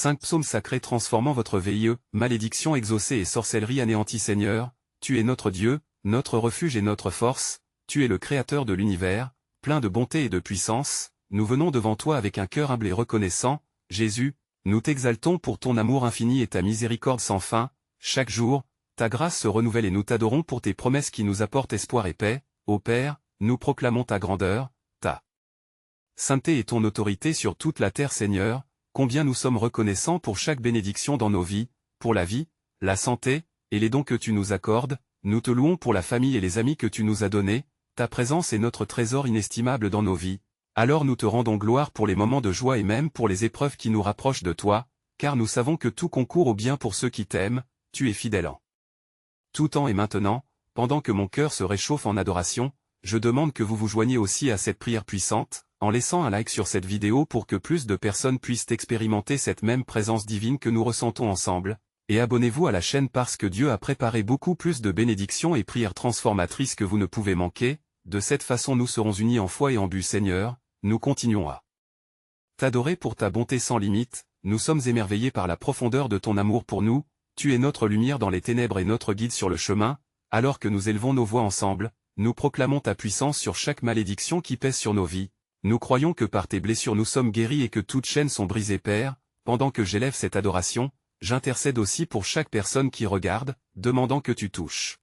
5 psaumes sacrés transformant votre VIE, malédiction exaucée et sorcellerie anéantie. Seigneur, tu es notre Dieu, notre refuge et notre force, tu es le Créateur de l'univers, plein de bonté et de puissance, nous venons devant toi avec un cœur humble et reconnaissant. Jésus, nous t'exaltons pour ton amour infini et ta miséricorde sans fin. Chaque jour, ta grâce se renouvelle et nous t'adorons pour tes promesses qui nous apportent espoir et paix. Ô Père, nous proclamons ta grandeur, ta sainteté et ton autorité sur toute la terre. Seigneur, combien nous sommes reconnaissants pour chaque bénédiction dans nos vies, pour la vie, la santé, et les dons que tu nous accordes. Nous te louons pour la famille et les amis que tu nous as donnés. Ta présence est notre trésor inestimable dans nos vies. Alors nous te rendons gloire pour les moments de joie et même pour les épreuves qui nous rapprochent de toi, car nous savons que tout concourt au bien pour ceux qui t'aiment. Tu es fidèle en tout temps. Et maintenant, pendant que mon cœur se réchauffe en adoration, je demande que vous vous joigniez aussi à cette prière puissante, en laissant un like sur cette vidéo pour que plus de personnes puissent expérimenter cette même présence divine que nous ressentons ensemble, et abonnez-vous à la chaîne parce que Dieu a préparé beaucoup plus de bénédictions et prières transformatrices que vous ne pouvez manquer. De cette façon nous serons unis en foi et en but. Seigneur, nous continuons à t'adorer pour ta bonté sans limite. Nous sommes émerveillés par la profondeur de ton amour pour nous. Tu es notre lumière dans les ténèbres et notre guide sur le chemin. Alors que nous élevons nos voix ensemble, nous proclamons ta puissance sur chaque malédiction qui pèse sur nos vies. Nous croyons que par tes blessures nous sommes guéris et que toutes chaînes sont brisées. Père, pendant que j'élève cette adoration, j'intercède aussi pour chaque personne qui regarde, demandant que tu touches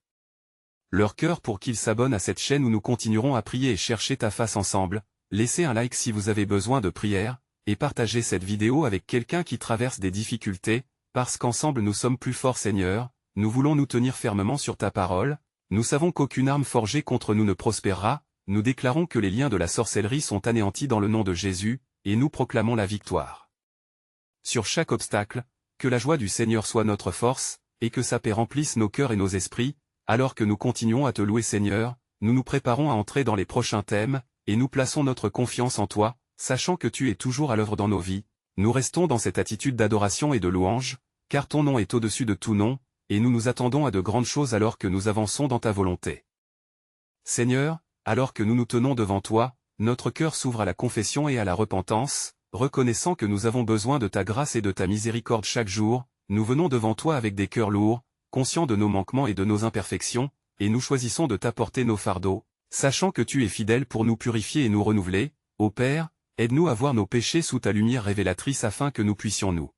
leur cœur pour qu'ils s'abonnent à cette chaîne où nous continuerons à prier et chercher ta face ensemble. Laissez un like si vous avez besoin de prière, et partagez cette vidéo avec quelqu'un qui traverse des difficultés, parce qu'ensemble nous sommes plus forts. Seigneur, nous voulons nous tenir fermement sur ta parole. Nous savons qu'aucune arme forgée contre nous ne prospérera. Nous déclarons que les liens de la sorcellerie sont anéantis dans le nom de Jésus, et nous proclamons la victoire sur chaque obstacle. Que la joie du Seigneur soit notre force, et que sa paix remplisse nos cœurs et nos esprits. Alors que nous continuons à te louer. Seigneur, nous nous préparons à entrer dans les prochains thèmes, et nous plaçons notre confiance en toi, sachant que tu es toujours à l'œuvre dans nos vies. Nous restons dans cette attitude d'adoration et de louange, car ton nom est au-dessus de tout nom, et nous nous attendons à de grandes choses alors que nous avançons dans ta volonté. Seigneur, alors que nous nous tenons devant toi, notre cœur s'ouvre à la confession et à la repentance, reconnaissant que nous avons besoin de ta grâce et de ta miséricorde chaque jour. Nous venons devant toi avec des cœurs lourds, conscients de nos manquements et de nos imperfections, et nous choisissons de t'apporter nos fardeaux, sachant que tu es fidèle pour nous purifier et nous renouveler. Ô Père, aide-nous à voir nos péchés sous ta lumière révélatrice afin que nous puissions nous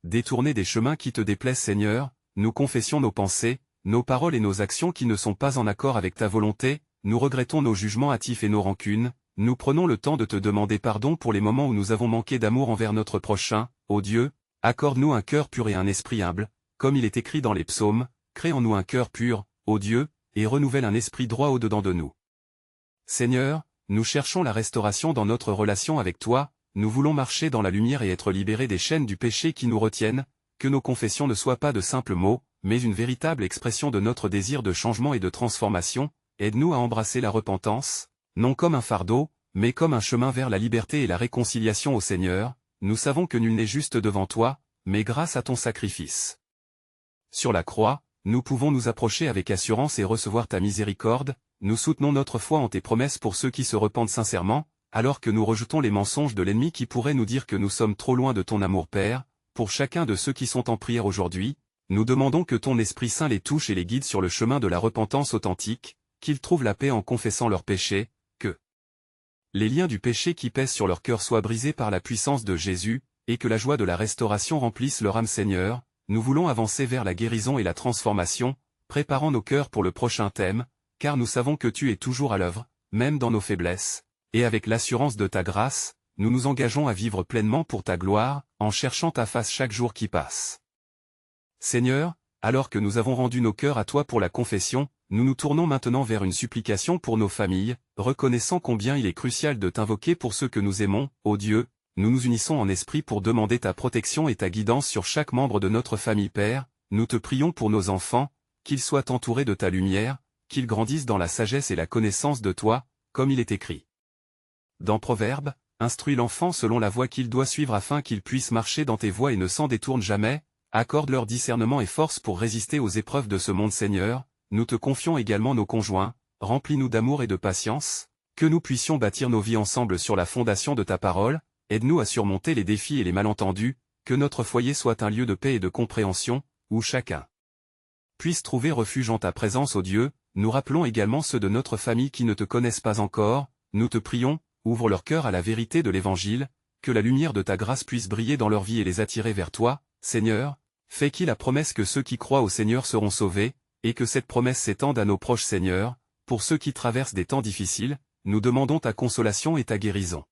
détourner des chemins qui te déplaisent. Seigneur, nous confessions nos pensées, nos paroles et nos actions qui ne sont pas en accord avec ta volonté. Nous regrettons nos jugements hâtifs et nos rancunes. Nous prenons le temps de te demander pardon pour les moments où nous avons manqué d'amour envers notre prochain. Ô Dieu, accorde-nous un cœur pur et un esprit humble, comme il est écrit dans les psaumes. Crée en nous un cœur pur, ô Dieu, et renouvelle un esprit droit au-dedans de nous. Seigneur, nous cherchons la restauration dans notre relation avec toi. Nous voulons marcher dans la lumière et être libérés des chaînes du péché qui nous retiennent. Que nos confessions ne soient pas de simples mots, mais une véritable expression de notre désir de changement et de transformation. Aide-nous à embrasser la repentance, non comme un fardeau, mais comme un chemin vers la liberté et la réconciliation. Au Seigneur, nous savons que nul n'est juste devant toi, mais grâce à ton sacrifice sur la croix, nous pouvons nous approcher avec assurance et recevoir ta miséricorde. Nous soutenons notre foi en tes promesses pour ceux qui se repentent sincèrement, alors que nous rejetons les mensonges de l'ennemi qui pourraient nous dire que nous sommes trop loin de ton amour. Père, pour chacun de ceux qui sont en prière aujourd'hui, nous demandons que ton Esprit Saint les touche et les guide sur le chemin de la repentance authentique, qu'ils trouvent la paix en confessant leurs péchés, que les liens du péché qui pèsent sur leur cœur soient brisés par la puissance de Jésus, et que la joie de la restauration remplisse leur âme. Seigneur, nous voulons avancer vers la guérison et la transformation, préparant nos cœurs pour le prochain thème, car nous savons que tu es toujours à l'œuvre, même dans nos faiblesses, et avec l'assurance de ta grâce, nous nous engageons à vivre pleinement pour ta gloire, en cherchant ta face chaque jour qui passe. Seigneur, alors que nous avons rendu nos cœurs à toi pour la confession, nous nous tournons maintenant vers une supplication pour nos familles, reconnaissant combien il est crucial de t'invoquer pour ceux que nous aimons. Ô Dieu, nous nous unissons en esprit pour demander ta protection et ta guidance sur chaque membre de notre famille. Père, nous te prions pour nos enfants, qu'ils soient entourés de ta lumière, qu'ils grandissent dans la sagesse et la connaissance de toi, comme il est écrit dans Proverbes, instruis l'enfant selon la voie qu'il doit suivre afin qu'il puisse marcher dans tes voies et ne s'en détourne jamais. Accorde leur discernement et force pour résister aux épreuves de ce monde. Seigneur, nous te confions également nos conjoints, remplis-nous d'amour et de patience, que nous puissions bâtir nos vies ensemble sur la fondation de ta parole. Aide-nous à surmonter les défis et les malentendus, que notre foyer soit un lieu de paix et de compréhension, où chacun puisse trouver refuge en ta présence, ô Dieu. Nous rappelons également ceux de notre famille qui ne te connaissent pas encore, nous te prions, ouvre leur cœur à la vérité de l'Évangile, que la lumière de ta grâce puisse briller dans leur vie et les attirer vers toi, Seigneur. Fais qu'il la promesse que ceux qui croient au Seigneur seront sauvés, et que cette promesse s'étende à nos proches, Seigneur. Pour ceux qui traversent des temps difficiles, nous demandons ta consolation et ta guérison.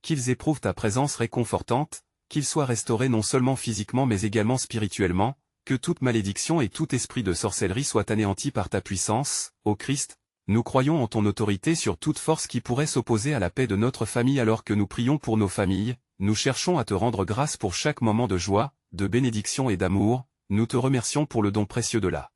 Qu'ils éprouvent ta présence réconfortante, qu'ils soient restaurés non seulement physiquement mais également spirituellement, que toute malédiction et tout esprit de sorcellerie soit anéanti par ta puissance, ô Christ. Nous croyons en ton autorité sur toute force qui pourrait s'opposer à la paix de notre famille alors que nous prions pour nos familles. Nous cherchons à te rendre grâce pour chaque moment de joie, de bénédiction et d'amour. Nous te remercions pour le don précieux de la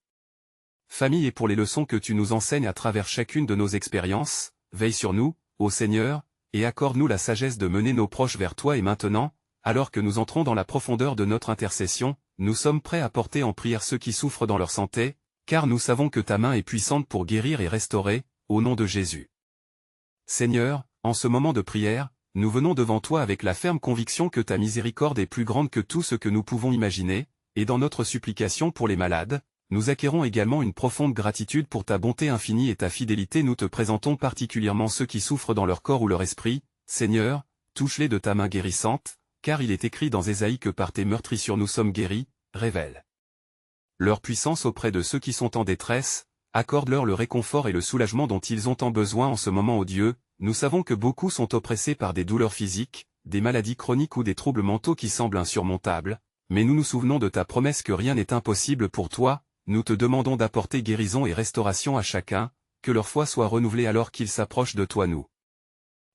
famille et pour les leçons que tu nous enseignes à travers chacune de nos expériences. Veille sur nous, ô Seigneur, et accorde-nous la sagesse de mener nos proches vers toi. Et maintenant, alors que nous entrons dans la profondeur de notre intercession, nous sommes prêts à porter en prière ceux qui souffrent dans leur santé, car nous savons que ta main est puissante pour guérir et restaurer, au nom de Jésus. Seigneur, en ce moment de prière, nous venons devant toi avec la ferme conviction que ta miséricorde est plus grande que tout ce que nous pouvons imaginer, et dans notre supplication pour les malades, nous acquérons également une profonde gratitude pour ta bonté infinie et ta fidélité. Nous te présentons particulièrement ceux qui souffrent dans leur corps ou leur esprit. Seigneur, touche-les de ta main guérissante, car il est écrit dans Ésaïe que par tes meurtrissures nous sommes guéris. Révèle leur puissance auprès de ceux qui sont en détresse, accorde-leur le réconfort et le soulagement dont ils ont tant besoin en ce moment, ô Dieu. Nous savons que beaucoup sont oppressés par des douleurs physiques, des maladies chroniques ou des troubles mentaux qui semblent insurmontables, mais nous nous souvenons de ta promesse que rien n'est impossible pour toi. Nous te demandons d'apporter guérison et restauration à chacun, que leur foi soit renouvelée alors qu'ils s'approchent de toi. Nous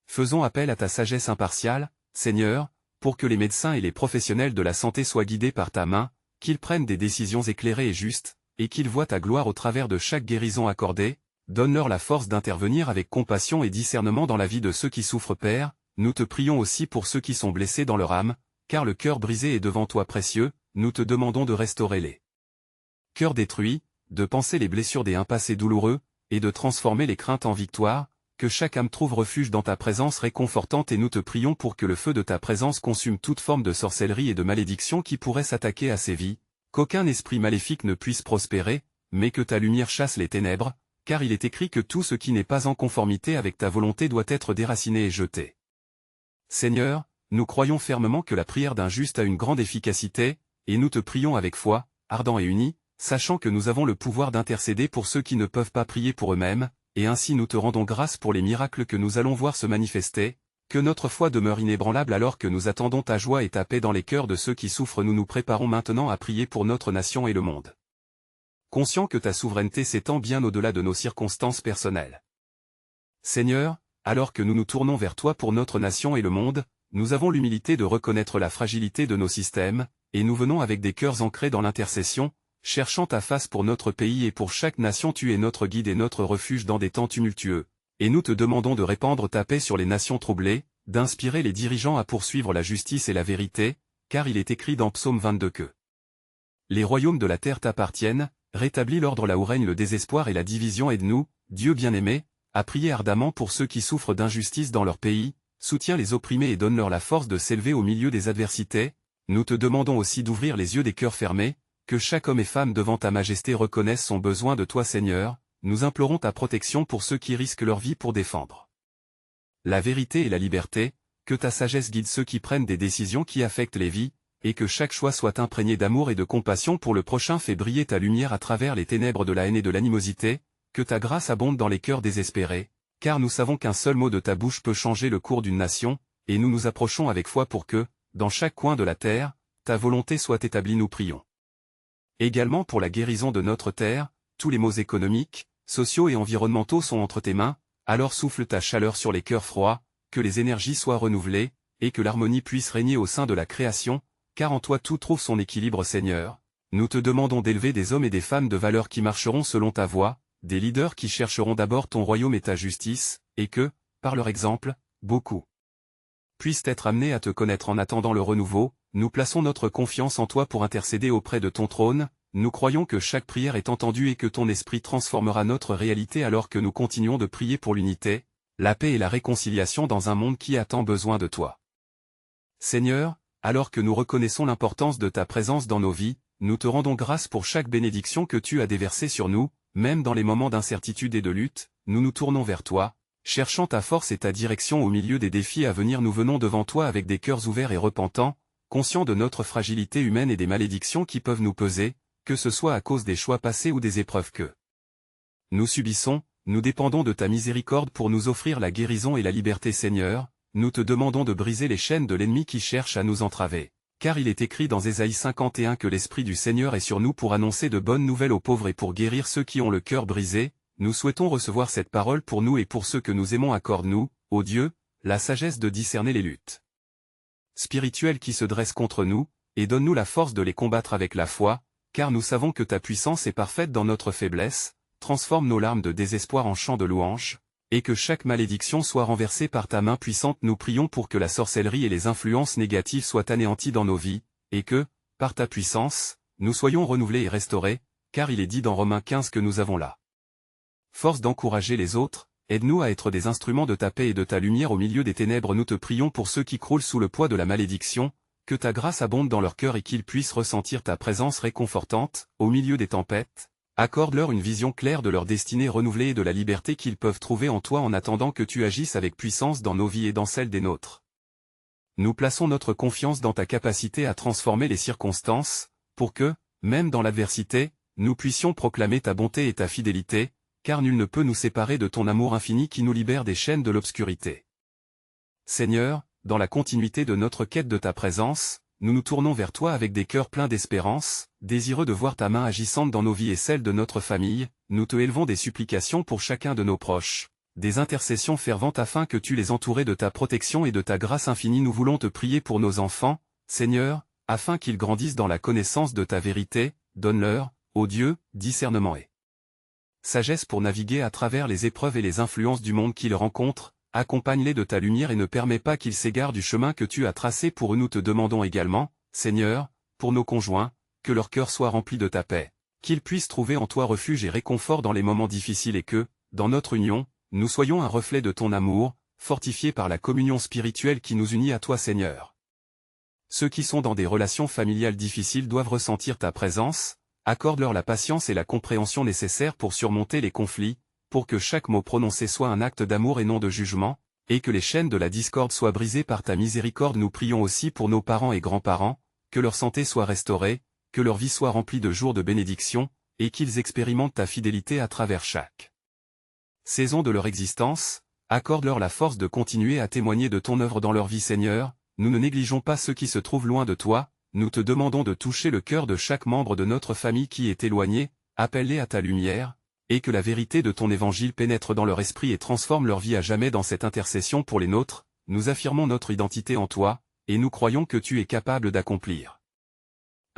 faisons appel à ta sagesse impartiale, Seigneur, pour que les médecins et les professionnels de la santé soient guidés par ta main, qu'ils prennent des décisions éclairées et justes, et qu'ils voient ta gloire au travers de chaque guérison accordée. Donne-leur la force d'intervenir avec compassion et discernement dans la vie de ceux qui souffrent, Père. Nous te prions aussi pour ceux qui sont blessés dans leur âme, car le cœur brisé est devant toi précieux. Nous te demandons de restaurer les cœurs détruits, de panser les blessures des passés douloureux, et de transformer les craintes en victoire. Que chaque âme trouve refuge dans ta présence réconfortante, et nous te prions pour que le feu de ta présence consume toute forme de sorcellerie et de malédiction qui pourrait s'attaquer à ces vies, qu'aucun esprit maléfique ne puisse prospérer, mais que ta lumière chasse les ténèbres, car il est écrit que tout ce qui n'est pas en conformité avec ta volonté doit être déraciné et jeté. Seigneur, nous croyons fermement que la prière d'un juste a une grande efficacité, et nous te prions avec foi, ardent et uni, sachant que nous avons le pouvoir d'intercéder pour ceux qui ne peuvent pas prier pour eux-mêmes, et ainsi nous te rendons grâce pour les miracles que nous allons voir se manifester. Que notre foi demeure inébranlable alors que nous attendons ta joie et ta paix dans les cœurs de ceux qui souffrent. Nous nous préparons maintenant à prier pour notre nation et le monde, conscient que ta souveraineté s'étend bien au-delà de nos circonstances personnelles. Seigneur, alors que nous nous tournons vers toi pour notre nation et le monde, nous avons l'humilité de reconnaître la fragilité de nos systèmes, et nous venons avec des cœurs ancrés dans l'intercession, cherchant ta face pour notre pays et pour chaque nation. Tu es notre guide et notre refuge dans des temps tumultueux, et nous te demandons de répandre ta paix sur les nations troublées, d'inspirer les dirigeants à poursuivre la justice et la vérité, car il est écrit dans Psaume 22 que les royaumes de la terre t'appartiennent. Rétablis l'ordre là où règne le désespoir et la division. Aide-nous, Dieu bien-aimé, à prier ardemment pour ceux qui souffrent d'injustice dans leur pays, soutiens les opprimés et donne-leur la force de s'élever au milieu des adversités. Nous te demandons aussi d'ouvrir les yeux des cœurs fermés, que chaque homme et femme devant ta majesté reconnaisse son besoin de toi, Seigneur. Nous implorons ta protection pour ceux qui risquent leur vie pour défendre la vérité et la liberté, que ta sagesse guide ceux qui prennent des décisions qui affectent les vies, et que chaque choix soit imprégné d'amour et de compassion pour le prochain. Fais briller ta lumière à travers les ténèbres de la haine et de l'animosité, que ta grâce abonde dans les cœurs désespérés, car nous savons qu'un seul mot de ta bouche peut changer le cours d'une nation, et nous nous approchons avec foi pour que, dans chaque coin de la terre, ta volonté soit établie. Nous prions également pour la guérison de notre terre. Tous les maux économiques, sociaux et environnementaux sont entre tes mains, alors souffle ta chaleur sur les cœurs froids, que les énergies soient renouvelées, et que l'harmonie puisse régner au sein de la création, car en toi tout trouve son équilibre. Seigneur, nous te demandons d'élever des hommes et des femmes de valeur qui marcheront selon ta voie, des leaders qui chercheront d'abord ton royaume et ta justice, et que, par leur exemple, beaucoup puissent être amenés à te connaître. En attendant le renouveau, nous plaçons notre confiance en toi pour intercéder auprès de ton trône. Nous croyons que chaque prière est entendue et que ton esprit transformera notre réalité alors que nous continuons de prier pour l'unité, la paix et la réconciliation dans un monde qui a tant besoin de toi. Seigneur, alors que nous reconnaissons l'importance de ta présence dans nos vies, nous te rendons grâce pour chaque bénédiction que tu as déversée sur nous, même dans les moments d'incertitude et de lutte, nous nous tournons vers toi, cherchant ta force et ta direction au milieu des défis à venir. Nous venons devant toi avec des cœurs ouverts et repentants, conscients de notre fragilité humaine et des malédictions qui peuvent nous peser, que ce soit à cause des choix passés ou des épreuves que nous subissons. Nous dépendons de ta miséricorde pour nous offrir la guérison et la liberté. Seigneur, nous te demandons de briser les chaînes de l'ennemi qui cherche à nous entraver. Car il est écrit dans Ésaïe 51 que l'Esprit du Seigneur est sur nous pour annoncer de bonnes nouvelles aux pauvres et pour guérir ceux qui ont le cœur brisé. Nous souhaitons recevoir cette parole pour nous et pour ceux que nous aimons. Accorde-nous, ô Dieu, la sagesse de discerner les luttes spirituelles qui se dressent contre nous, et donne-nous la force de les combattre avec la foi, car nous savons que ta puissance est parfaite dans notre faiblesse. Transforme nos larmes de désespoir en chants de louange, et que chaque malédiction soit renversée par ta main puissante. Nous prions pour que la sorcellerie et les influences négatives soient anéanties dans nos vies, et que, par ta puissance, nous soyons renouvelés et restaurés, car il est dit dans Romains 15 que nous avons la force d'encourager les autres. Aide-nous à être des instruments de ta paix et de ta lumière au milieu des ténèbres. Nous te prions pour ceux qui croulent sous le poids de la malédiction, que ta grâce abonde dans leur cœur et qu'ils puissent ressentir ta présence réconfortante, au milieu des tempêtes. Accorde-leur une vision claire de leur destinée renouvelée et de la liberté qu'ils peuvent trouver en toi en attendant que tu agisses avec puissance dans nos vies et dans celles des nôtres. Nous plaçons notre confiance dans ta capacité à transformer les circonstances, pour que, même dans l'adversité, nous puissions proclamer ta bonté et ta fidélité, car nul ne peut nous séparer de ton amour infini qui nous libère des chaînes de l'obscurité. Seigneur, dans la continuité de notre quête de ta présence, nous nous tournons vers toi avec des cœurs pleins d'espérance, désireux de voir ta main agissante dans nos vies et celles de notre famille. Nous te élevons des supplications pour chacun de nos proches, des intercessions ferventes afin que tu les entoures de ta protection et de ta grâce infinie. Nous voulons te prier pour nos enfants, Seigneur, afin qu'ils grandissent dans la connaissance de ta vérité. Donne-leur, ô Dieu, discernement et sagesse pour naviguer à travers les épreuves et les influences du monde qu'ils rencontrent. Accompagne-les de ta lumière et ne permets pas qu'ils s'égarent du chemin que tu as tracé pour eux. Nous te demandons également, Seigneur, pour nos conjoints, que leur cœur soit rempli de ta paix, qu'ils puissent trouver en toi refuge et réconfort dans les moments difficiles et que, dans notre union, nous soyons un reflet de ton amour, fortifiés par la communion spirituelle qui nous unit à toi. Seigneur. Ceux qui sont dans des relations familiales difficiles doivent ressentir ta présence. Accorde-leur la patience et la compréhension nécessaires pour surmonter les conflits, pour que chaque mot prononcé soit un acte d'amour et non de jugement, et que les chaînes de la discorde soient brisées par ta miséricorde. Nous prions aussi pour nos parents et grands-parents, que leur santé soit restaurée, que leur vie soit remplie de jours de bénédiction, et qu'ils expérimentent ta fidélité à travers chaque saison de leur existence. Accorde-leur la force de continuer à témoigner de ton œuvre dans leur vie. Seigneur, nous ne négligeons pas ceux qui se trouvent loin de toi. Nous te demandons de toucher le cœur de chaque membre de notre famille qui est éloigné, appelle-les à ta lumière, et que la vérité de ton évangile pénètre dans leur esprit et transforme leur vie à jamais. Dans cette intercession pour les nôtres, nous affirmons notre identité en toi, et nous croyons que tu es capable d'accomplir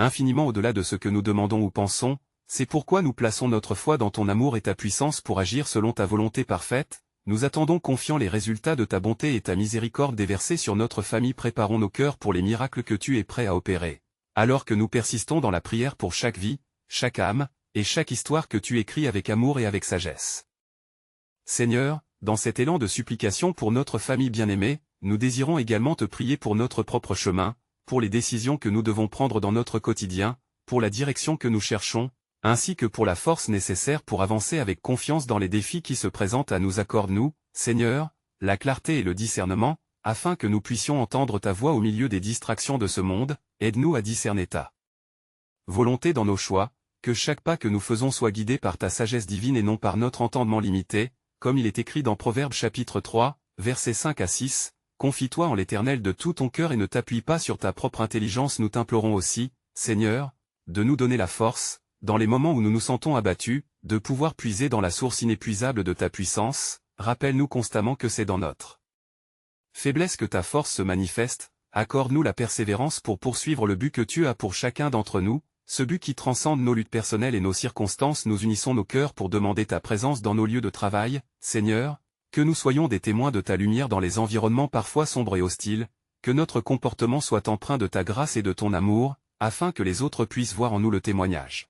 infiniment au-delà de ce que nous demandons ou pensons. C'est pourquoi nous plaçons notre foi dans ton amour et ta puissance pour agir selon ta volonté parfaite. Nous attendons confiants les résultats de ta bonté et ta miséricorde déversés sur notre famille. Préparons nos cœurs pour les miracles que tu es prêt à opérer, alors que nous persistons dans la prière pour chaque vie, chaque âme, et chaque histoire que tu écris avec amour et avec sagesse. Seigneur, dans cet élan de supplication pour notre famille bien-aimée, nous désirons également te prier pour notre propre chemin, pour les décisions que nous devons prendre dans notre quotidien, pour la direction que nous cherchons, ainsi que pour la force nécessaire pour avancer avec confiance dans les défis qui se présentent à nous. Accorde-nous, Seigneur, la clarté et le discernement, afin que nous puissions entendre ta voix au milieu des distractions de ce monde. Aide-nous à discerner ta volonté dans nos choix, que chaque pas que nous faisons soit guidé par ta sagesse divine et non par notre entendement limité, comme il est écrit dans Proverbes chapitre 3, versets 5 à 6, « Confie-toi en l'Éternel de tout ton cœur et ne t'appuie pas sur ta propre intelligence. » Nous t'implorons aussi, Seigneur, de nous donner la force, dans les moments où nous nous sentons abattus, de pouvoir puiser dans la source inépuisable de ta puissance. Rappelle-nous constamment que c'est dans notre faiblesse que ta force se manifeste. Accorde-nous la persévérance pour poursuivre le but que tu as pour chacun d'entre nous, ce but qui transcende nos luttes personnelles et nos circonstances. Nous unissons nos cœurs pour demander ta présence dans nos lieux de travail. Seigneur, que nous soyons des témoins de ta lumière dans les environnements parfois sombres et hostiles, que notre comportement soit empreint de ta grâce et de ton amour, afin que les autres puissent voir en nous le témoignage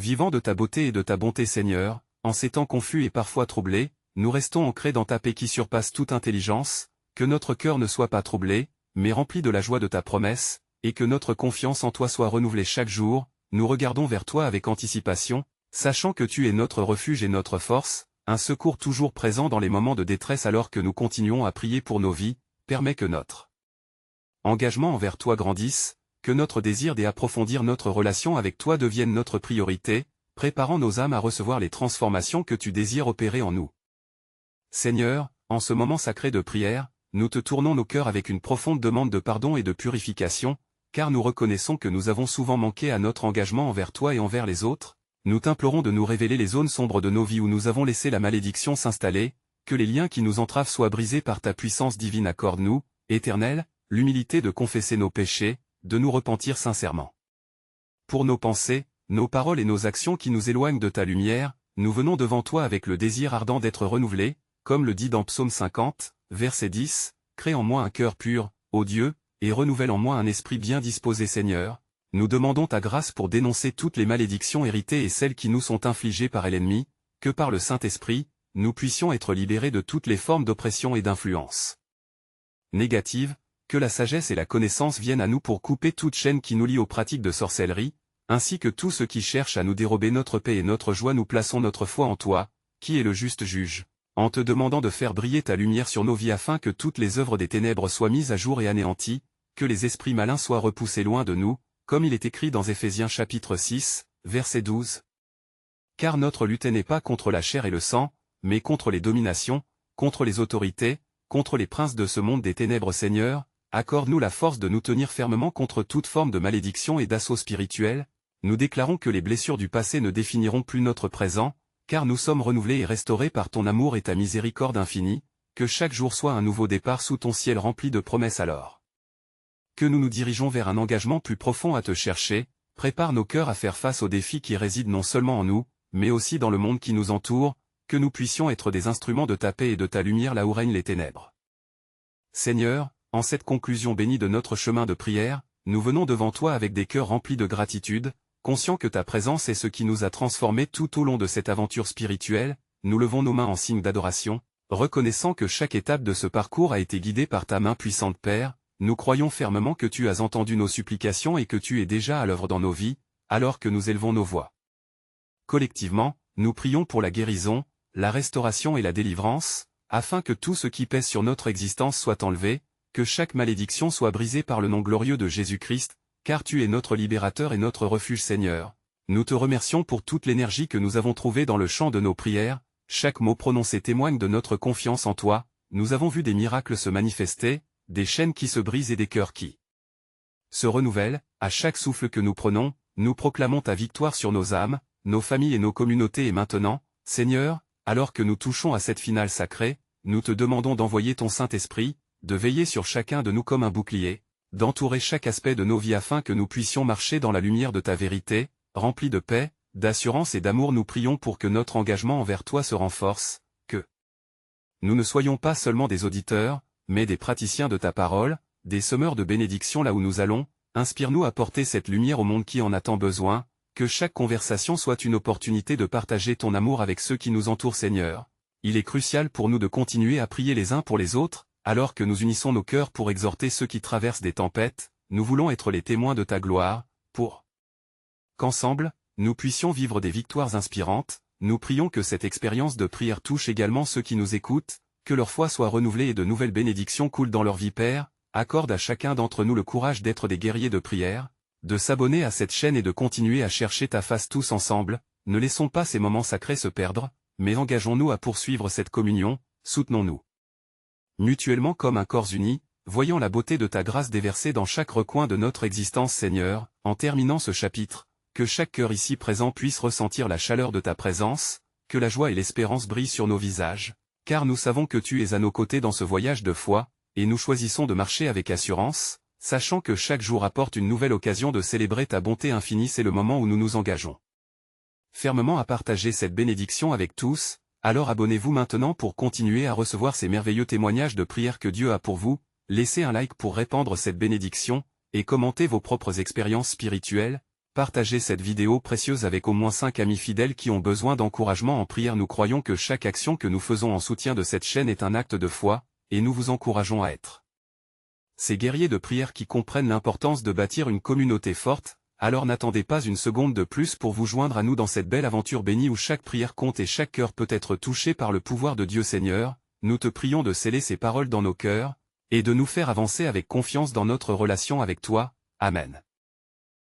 vivant de ta beauté et de ta bonté. Seigneur, en ces temps confus et parfois troublés, nous restons ancrés dans ta paix qui surpasse toute intelligence. Que notre cœur ne soit pas troublé, mais remplis de la joie de ta promesse, et que notre confiance en toi soit renouvelée chaque jour. Nous regardons vers toi avec anticipation, sachant que tu es notre refuge et notre force, un secours toujours présent dans les moments de détresse alors que nous continuons à prier pour nos vies. Permets que notre engagement envers toi grandisse, que notre désir d'approfondir notre relation avec toi devienne notre priorité, préparant nos âmes à recevoir les transformations que tu désires opérer en nous. Seigneur, en ce moment sacré de prière, nous te tournons nos cœurs avec une profonde demande de pardon et de purification, car nous reconnaissons que nous avons souvent manqué à notre engagement envers toi et envers les autres. Nous t'implorons de nous révéler les zones sombres de nos vies où nous avons laissé la malédiction s'installer, que les liens qui nous entravent soient brisés par ta puissance divine. Accorde-nous, Éternel, l'humilité de confesser nos péchés, de nous repentir sincèrement. Pour nos pensées, nos paroles et nos actions qui nous éloignent de ta lumière, nous venons devant toi avec le désir ardent d'être renouvelés, comme le dit dans Psaume 50, verset 10, « Crée en moi un cœur pur, ô Dieu, et renouvelle en moi un esprit bien disposé. » Seigneur, nous demandons ta grâce pour dénoncer toutes les malédictions héritées et celles qui nous sont infligées par l'ennemi, que par le Saint-Esprit, nous puissions être libérés de toutes les formes d'oppression et d'influence négative, que la sagesse et la connaissance viennent à nous pour couper toute chaîne qui nous lie aux pratiques de sorcellerie, ainsi que tout ce qui cherche à nous dérober notre paix et notre joie. Nous plaçons notre foi en toi, qui est le juste juge, en te demandant de faire briller ta lumière sur nos vies afin que toutes les œuvres des ténèbres soient mises à jour et anéanties, que les esprits malins soient repoussés loin de nous, comme il est écrit dans Éphésiens chapitre 6, verset 12. Car notre lutte n'est pas contre la chair et le sang, mais contre les dominations, contre les autorités, contre les princes de ce monde des ténèbres. Seigneur, accorde-nous la force de nous tenir fermement contre toute forme de malédiction et d'assaut spirituel. Nous déclarons que les blessures du passé ne définiront plus notre présent, car nous sommes renouvelés et restaurés par ton amour et ta miséricorde infinie, que chaque jour soit un nouveau départ sous ton ciel rempli de promesses. Alors que nous nous dirigeons vers un engagement plus profond à te chercher, prépare nos cœurs à faire face aux défis qui résident non seulement en nous, mais aussi dans le monde qui nous entoure, que nous puissions être des instruments de ta paix et de ta lumière là où règnent les ténèbres. Seigneur, en cette conclusion bénie de notre chemin de prière, nous venons devant toi avec des cœurs remplis de gratitude, conscients que ta présence est ce qui nous a transformés tout au long de cette aventure spirituelle. Nous levons nos mains en signe d'adoration, reconnaissant que chaque étape de ce parcours a été guidée par ta main puissante. Père, nous croyons fermement que tu as entendu nos supplications et que tu es déjà à l'œuvre dans nos vies, alors que nous élevons nos voix. Collectivement, nous prions pour la guérison, la restauration et la délivrance, afin que tout ce qui pèse sur notre existence soit enlevé, que chaque malédiction soit brisée par le nom glorieux de Jésus-Christ, car tu es notre libérateur et notre refuge. Seigneur, nous te remercions pour toute l'énergie que nous avons trouvée dans le chant de nos prières. Chaque mot prononcé témoigne de notre confiance en toi. Nous avons vu des miracles se manifester, des chaînes qui se brisent et des cœurs qui se renouvellent. À chaque souffle que nous prenons, nous proclamons ta victoire sur nos âmes, nos familles et nos communautés. Et maintenant, Seigneur, alors que nous touchons à cette finale sacrée, nous te demandons d'envoyer ton Saint-Esprit, de veiller sur chacun de nous comme un bouclier, d'entourer chaque aspect de nos vies afin que nous puissions marcher dans la lumière de ta vérité, remplis de paix, d'assurance et d'amour. Nous prions pour que notre engagement envers toi se renforce, que nous ne soyons pas seulement des auditeurs, mais des praticiens de ta parole, des semeurs de bénédictions là où nous allons. Inspire-nous à porter cette lumière au monde qui en a tant besoin, que chaque conversation soit une opportunité de partager ton amour avec ceux qui nous entourent. Seigneur, il est crucial pour nous de continuer à prier les uns pour les autres, alors que nous unissons nos cœurs pour exhorter ceux qui traversent des tempêtes. Nous voulons être les témoins de ta gloire, pour qu'ensemble, nous puissions vivre des victoires inspirantes. Nous prions que cette expérience de prière touche également ceux qui nous écoutent, que leur foi soit renouvelée et de nouvelles bénédictions coulent dans leur vie. Père, accorde à chacun d'entre nous le courage d'être des guerriers de prière, de s'abonner à cette chaîne et de continuer à chercher ta face tous ensemble. Ne laissons pas ces moments sacrés se perdre, mais engageons-nous à poursuivre cette communion. Soutenons-nous mutuellement comme un corps uni, voyant la beauté de ta grâce déversée dans chaque recoin de notre existence. Seigneur, en terminant ce chapitre, que chaque cœur ici présent puisse ressentir la chaleur de ta présence, que la joie et l'espérance brillent sur nos visages, car nous savons que tu es à nos côtés dans ce voyage de foi, et nous choisissons de marcher avec assurance, sachant que chaque jour apporte une nouvelle occasion de célébrer ta bonté infinie. C'est le moment où nous nous engageons fermement à partager cette bénédiction avec tous. Alors abonnez-vous maintenant pour continuer à recevoir ces merveilleux témoignages de prière que Dieu a pour vous. Laissez un like pour répandre cette bénédiction, et commentez vos propres expériences spirituelles. Partagez cette vidéo précieuse avec au moins 5 amis fidèles qui ont besoin d'encouragement en prière. Nous croyons que chaque action que nous faisons en soutien de cette chaîne est un acte de foi, et nous vous encourageons à être ces guerriers de prière qui comprennent l'importance de bâtir une communauté forte, alors n'attendez pas une seconde de plus pour vous joindre à nous dans cette belle aventure bénie où chaque prière compte et chaque cœur peut être touché par le pouvoir de Dieu Seigneur. Nous te prions de sceller ces paroles dans nos cœurs, et de nous faire avancer avec confiance dans notre relation avec toi. Amen.